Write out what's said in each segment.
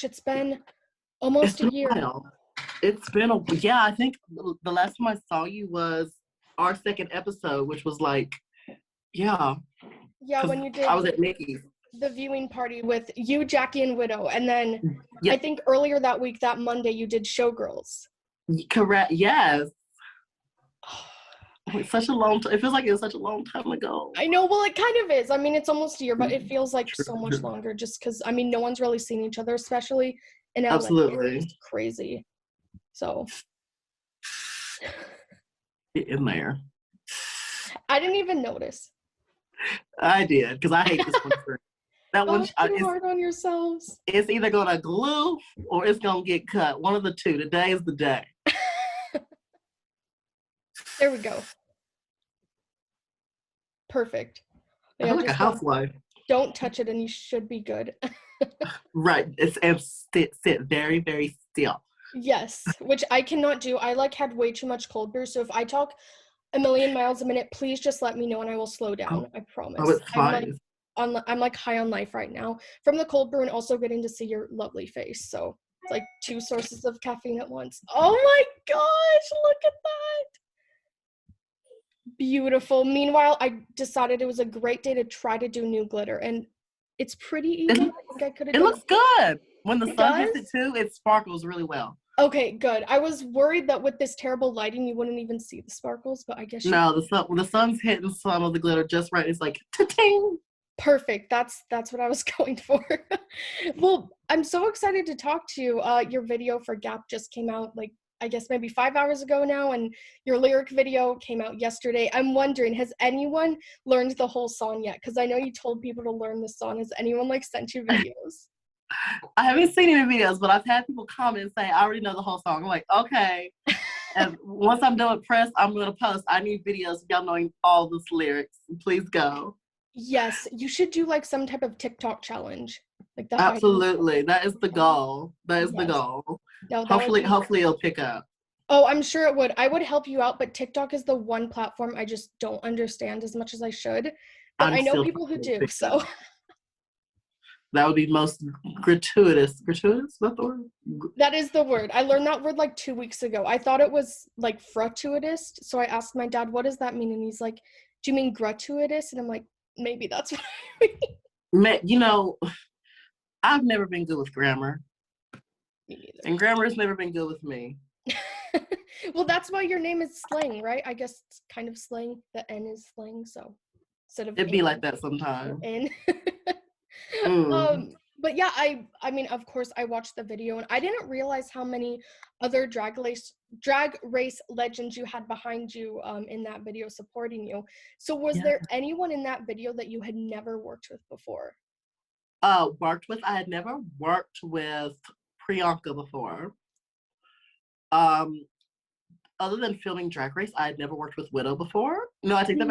gosh, it's been It's almost a been a year. while. It's been yeah, I think the last time I saw you was our second episode, which was like, yeah. Yeah, when you did I was at Nikki's. the viewing party with you, Jackie, and Widow. And then Yep. I think earlier that week, that Monday, you did Showgirls. Correct. Yes. It's such a long time. It feels like it was such a long time ago. I know. Well, it kind of is. I mean, it's almost a year, but it feels like True, so much true. longer just because, I mean, no one's really seen each other, especially in LA. Absolutely. It's crazy. So. Get in there. I didn't even notice. I did, because I hate this one. That one, Too hard on yourselves. It's either gonna glue or it's gonna get cut. One of the two. Today is the day. There we go. Perfect. I feel like a housewife. Don't touch it, and you should be good. Right. And sit very, very still. Yes, which I cannot do. I had way too much cold brew, so if I talk a million miles a minute, please just let me know and I will slow down. I promise. Oh, it's fine. I'm like high on life right now from the cold brew and also getting to see your lovely face. So it's like 2 sources of caffeine at once. Oh my gosh, look at that. Beautiful. Meanwhile, I decided it was a great day to try to do new glitter, and it's pretty easy. I think I could have done it. It looks good. When the sun hits it too, it sparkles really well. Okay, good. I was worried that with this terrible lighting, you wouldn't even see the sparkles, but I guess no. The sun's hitting some of the glitter just right. It's like ta-ting. Perfect. That's what I was going for. Well, I'm so excited to talk to you. Your video for Gap just came out, like, I guess maybe 5 hours ago now, and your lyric video came out yesterday. I'm wondering, has anyone learned the whole song yet? Because I know you told people to learn the song. Has anyone sent you videos? I haven't seen any videos, but I've had people comment and say, I already know the whole song. I'm like, okay. And once I'm done with press, I'm going to post. I need videos of y'all knowing all those lyrics. Please go. Yes, you should do some type of TikTok challenge. Absolutely. That is the goal. That is the goal. No, hopefully it'll pick up. Oh, I'm sure it would. I would help you out, but TikTok is the one platform I just don't understand as much as I should. But I know people who do, so. That would be most gratuitous. Gratuitous? Is that the word? That is the word. I learned that word 2 weeks ago. I thought it was gratuitous. So I asked my dad, what does that mean? And he's like, do you mean gratuitous? And I'm like, maybe that's what I mean. I've never been good with grammar. Me neither. And grammar has never been good with me. Well, that's why your name is slang, right? I guess it's kind of slang. The N is slang, so instead of it'd be like that sometimes. N. But yeah, I mean, of course, I watched the video, and I didn't realize how many other drag race legends you had behind you in that video supporting you. So was there anyone in that video that you had never worked with before? I had never worked with Priyanka before. Other than filming Drag Race, I had never worked with Widow before. No, I take that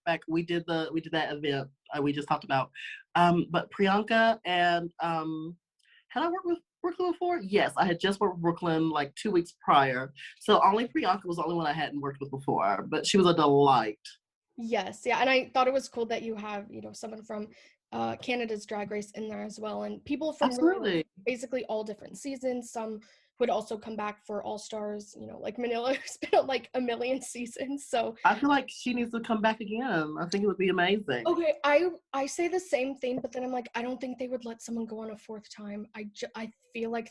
back. We did that event we just talked about. But Priyanka and had I worked with Brooklyn before? Yes, I had just worked with Brooklyn 2 weeks prior. So only Priyanka was the only one I hadn't worked with before, but she was a delight. Yes, yeah, and I thought it was cool that you have, someone from Canada's Drag Race in there as well, and people from really, basically all different seasons. Some would also come back for All Stars, Manila has been on a million seasons, so I feel like she needs to come back again. I think it would be amazing. Okay, I say the same thing, but then I'm like, I don't think they would let someone go on a 4th time. I feel like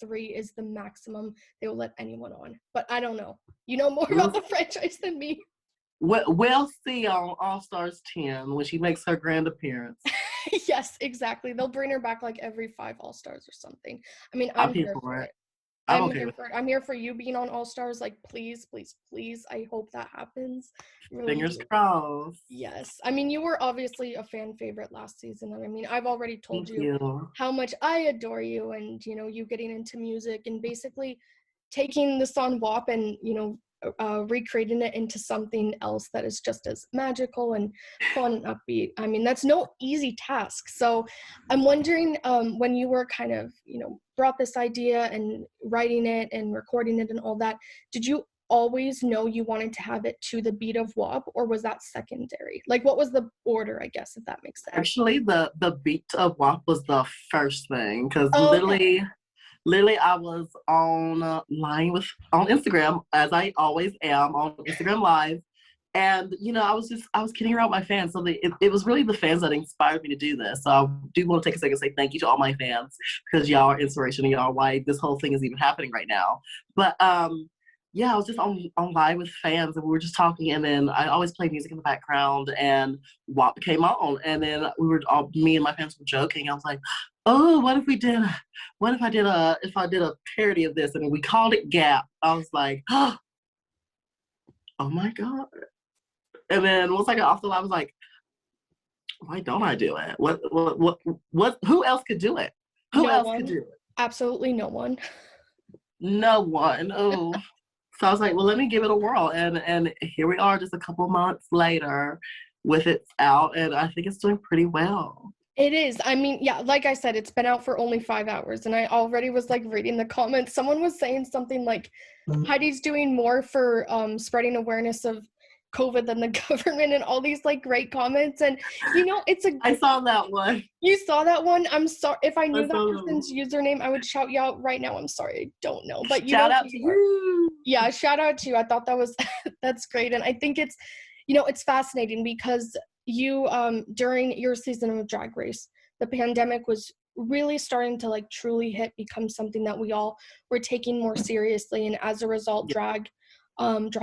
3 is the maximum they will let anyone on, but I don't know. You know more about the franchise than me. We'll see on All Stars 10 when she makes her grand appearance. Yes, exactly. They'll bring her back every 5 All Stars or something. I mean, I'm here for it. I'm here for you being on All Stars. Please, please, please. I hope that happens. Really Fingers crossed. Yes. I mean, you were obviously a fan favorite last season. And I mean, I've already told you how much I adore you and, you getting into music and basically taking the song WAP and, recreating it into something else that is just as magical and fun and upbeat. I mean, that's no easy task. So I'm wondering when you were kind of, brought this idea and writing it and recording it and all that, did you always know you wanted to have it to the beat of WAP, or was that secondary? Like, what was the order, I guess, if that makes sense? Actually, the beat of WAP was the first thing, because Okay. literally I was on on Instagram, as I always am on Instagram Live. And I was kidding around with my fans. So it was really the fans that inspired me to do this. So I do want to take a second and say thank you to all my fans, because y'all are inspiration and y'all are why this whole thing is even happening right now. But yeah, I was just on live with fans, and we were just talking, and then I always play music in the background, and WAP came on, and then me and my fans were joking. I was like, oh, what if I did a parody of this, and we called it Gap. I was like, oh my God. And then once I got off the line, I was like, why don't I do it? Who else could do it? Who else could do it? Absolutely no one. No one. Oh. So I was like, well, let me give it a whirl. And here we are just a couple months later with it out, and I think it's doing pretty well. It is. I mean, yeah, like I said, it's been out for only 5 hours, and I already was like reading the comments. Someone was saying something like, Heidi's doing more for spreading awareness of COVID than the government, and all these like great comments. And I saw that one. You saw that one? I'm sorry. If I knew that person's username, I would shout you out right now. I'm sorry, I don't know. But shout out to you. Yeah, shout out to you. I thought that was that's great. And I think it's it's fascinating because you during your season of Drag Race, the pandemic was really starting to like truly become something that we all were taking more seriously. And as a result, drag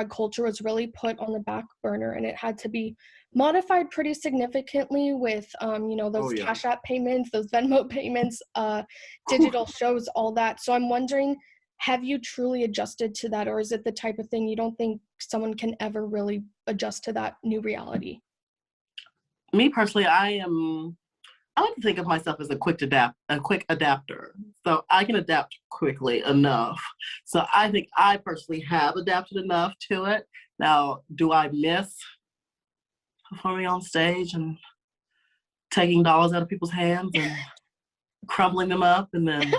culture was really put on the back burner, and it had to be modified pretty significantly with those Cash App payments, those Venmo payments, digital shows, all that. So I'm wondering, have you truly adjusted to that, or is it the type of thing you don't think someone can ever really adjust to that new reality? Me personally, I like to think of myself as a quick adapter. So I can adapt quickly enough. So I think I personally have adapted enough to it. Now, do I miss performing on stage and taking dollars out of people's hands and crumbling them up, and then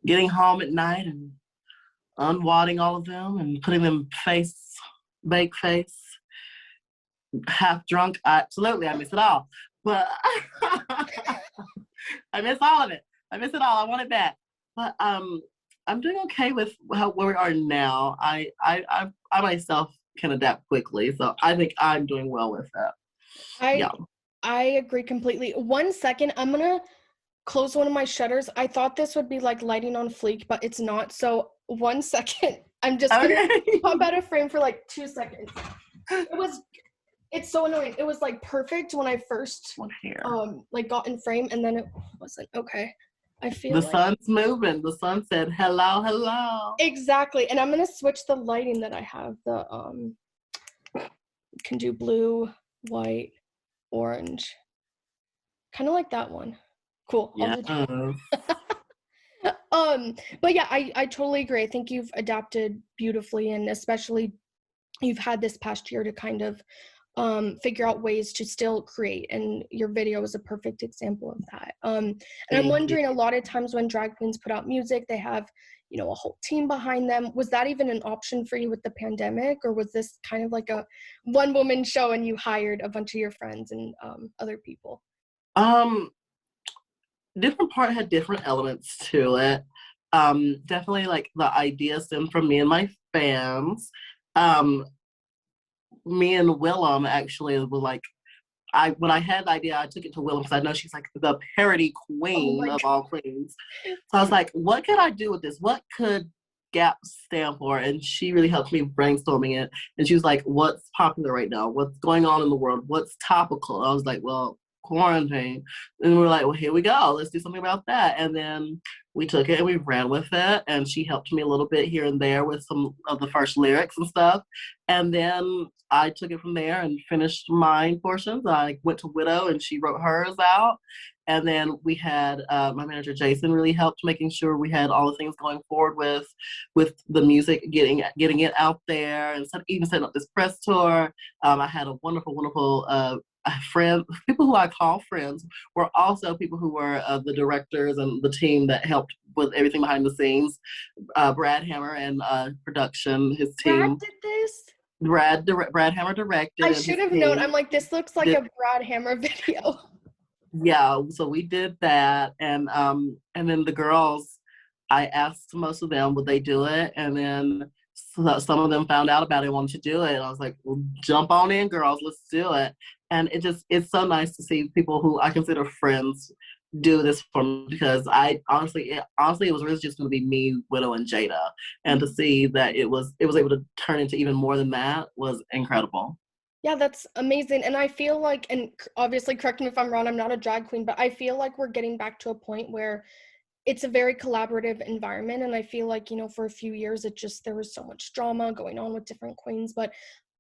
getting home at night and unwadding all of them and putting them baked face, half drunk? Absolutely, I miss it all. But I miss all of it. I miss it all. I want it back. But I'm doing okay with where we are now. I myself can adapt quickly, so I think I'm doing well with that. I agree completely. 1 second, I'm gonna close one of my shutters. I thought this would be like lighting on fleek, but it's not. So 1 second, I'm just gonna pop out of frame for like 2 seconds. It's so annoying. It was like perfect when I first like got in frame, and then it wasn't. Okay. I feel the sun's moving. The sun said hello, hello. Exactly. And I'm gonna switch the lighting that I have. The can do blue, white, orange. Kind of like that one. Cool. Yeah. But yeah, I totally agree. I think you've adapted beautifully, and especially you've had this past year to kind of figure out ways to still create, and your video is a perfect example of that. And I'm wondering, a lot of times when drag queens put out music, they have a whole team behind them. Was that even an option for you with the pandemic, or was this kind of like a one-woman show and you hired a bunch of your friends and other people? Different part had different elements to it. Definitely like the idea stemmed from me and my fans. Me and Willem actually were like, when I had the idea, I took it to Willem because I know she's like the parody queen of all queens. So I was like, what could I do with this? What could GAP stand for? And she really helped me brainstorming it. And she was like, what's popular right now? What's going on in the world? What's topical? I was like, well, quarantine. And we were like, well, here we go. Let's do something about that. And then we took it and we ran with it. And she helped me a little bit here and there with some of the first lyrics and stuff. And then I took it from there and finished my portions. I went to Widow and she wrote hers out. And then we had my manager Jason really helped making sure we had all the things going forward with the music, getting it out there, and even setting up this press tour. I had a wonderful friends, people who I call friends, were also people who were the directors and the team that helped with everything behind the scenes. Brad Hammer and production, his Brad team. did this? Brad Hammer directed, I and should his have known. team I'm like, this looks like did. a Brad Hammer video. Yeah, so we did that, and then the girls, I asked most of them would they do it, and then some of them found out about it and wanted to do it. And I was like, well, jump on in, girls, let's do it. And it's so nice to see people who I consider friends do this for me, because I honestly it was really just going to be me, Widow, and Jada, and to see that it was able to turn into even more than that was incredible. Yeah, that's amazing. And I feel like, and obviously correct me if I'm wrong, I'm not a drag queen, but I feel like we're getting back to a point where it's a very collaborative environment. And I feel like, for a few years, there was so much drama going on with different queens. But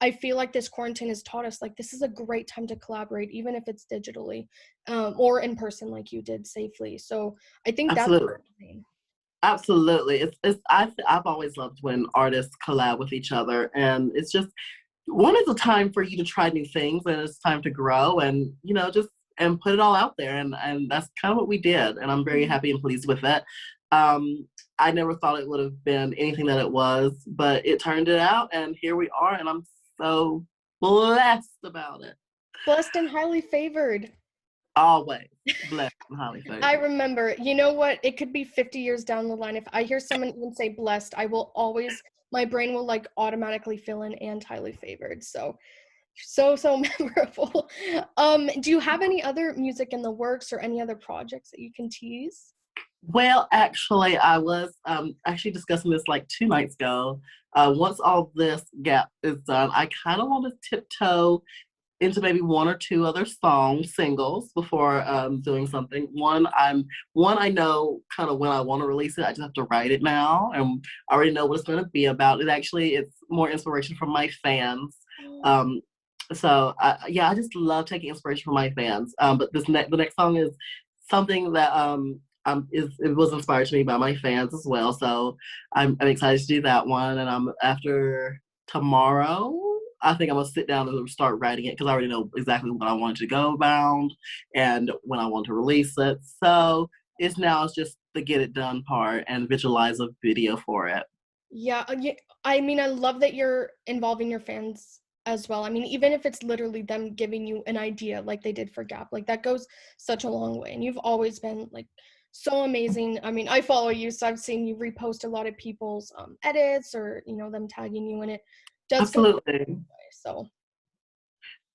I feel like this quarantine has taught us, like, this is a great time to collaborate, even if it's digitally, or in person, like you did safely. So I think that's Absolutely. amazing. Absolutely. I've always loved when artists collab with each other, and it's just one is a time for you to try new things, and it's time to grow, and just and put it all out there, and that's kind of what we did, and I'm very happy and pleased with it. I never thought it would have been anything that it was, but it turned it out, and here we are, and I'm so blessed about it. Blessed and highly favored. Always blessed and highly favored. I remember, you know what? It could be 50 years down the line. If I hear someone even say blessed, I will always, my brain will like automatically fill in and highly favored. So memorable. Do you have any other music in the works or any other projects that you can tease? Well, actually, I was actually discussing this like 2 nights ago. Once all this gap is done, I kind of want to tiptoe into maybe one or two other singles before doing something. One I know kind of when I want to release it. I just have to write it now, and I already know what it's going to be about. It's more inspiration from my fans. So I just love taking inspiration from my fans. But the next song is something that it was inspired to me by my fans as well. So I'm excited to do that one, and I'm after tomorrow. I think I'm gonna sit down and start writing it because I already know exactly what I want to go about and when I want to release it. So it's just the get it done part and visualize a video for it. Yeah, I mean, I love that you're involving your fans as well. I mean, even if it's literally them giving you an idea like they did for Gap, like that goes such a long way. And you've always been like so amazing. I mean, I follow you, so I've seen you repost a lot of people's edits or them tagging you in it. Does Absolutely. So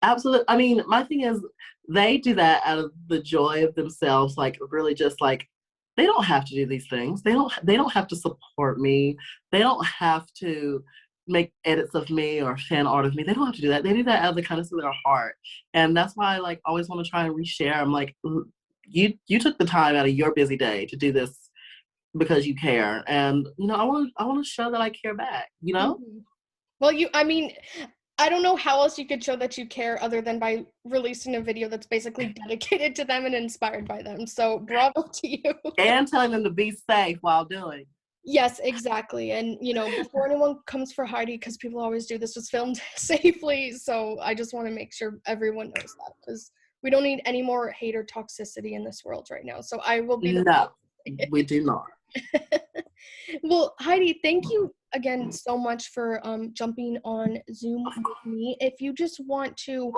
absolutely. I mean, my thing is they do that out of the joy of themselves, like really just like they don't have to do these things. They don't have to support me. They don't have to make edits of me or fan art of me. They don't have to do that. They do that out of the kindness of their heart. And that's why I like always want to try and reshare. I'm like, you took the time out of your busy day to do this because you care. And I want to show that I care back, Mm-hmm. Well, I mean, I don't know how else you could show that you care other than by releasing a video that's basically dedicated to them and inspired by them. So bravo to you. And telling them to be safe while doing. Yes, exactly. And, before anyone comes for Heidi, because people always do, this was filmed safely. So I just want to make sure everyone knows that because we don't need any more hate or toxicity in this world right now. So I will be No, we do not. Well, Heidi, thank you again so much for jumping on Zoom with me. If you just want to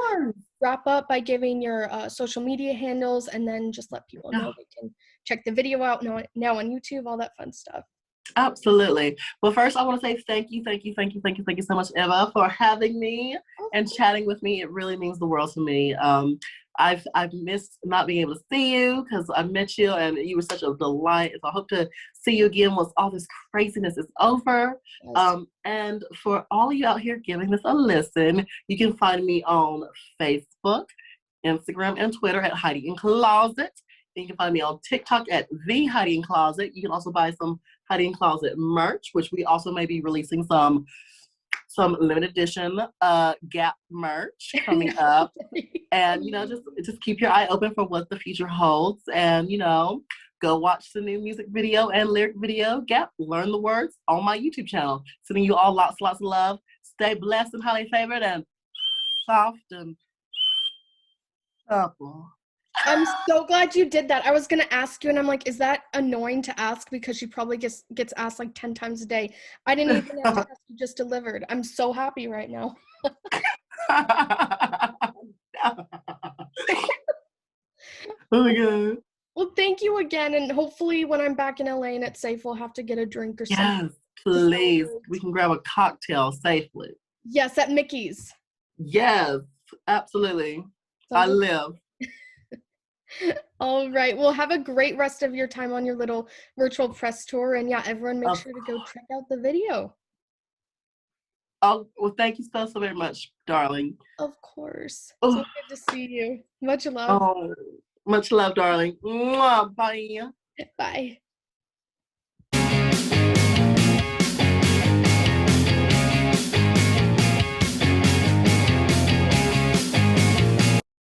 wrap up by giving your social media handles and then just let people know they can check the video out now on YouTube, all that fun stuff. Absolutely. Well, first I want to say thank you so much, Eva, for having me and chatting with me. It really means the world to me. I've missed not being able to see you because I met you and you were such a delight. So I hope to see you again once all this craziness is over. Yes. And for all of you out here giving this a listen, you can find me on Facebook, Instagram, and Twitter at Heidi N Closet. And you can find me on TikTok at the Heidi N Closet. You can also buy some Heidi N Closet merch, which we also may be releasing some limited edition Gap merch coming up. And just keep your eye open for what the future holds. And go watch the new music video and lyric video, Gap, learn the words on my YouTube channel. Sending you all lots of love. Stay blessed and highly favored and soft and Oh. I'm so glad you did that. I was gonna ask you, and I'm like, is that annoying to ask because she probably gets asked like 10 times a day. I didn't even have to ask, you just delivered. I'm so happy right now. Oh my god. Well, thank you again, and hopefully when I'm back in LA and it's safe, we'll have to get a drink or something. Yes, please. We can grab a cocktail safely. Yes, at Mickey's. Yes, absolutely. I live. All right. Well, have a great rest of your time on your little virtual press tour. And yeah, everyone make sure to go check out the video. Oh, well, thank you so very much, darling. Of course. So good to see you. Much love. Oh, much love, darling. Mwah, bye. Bye.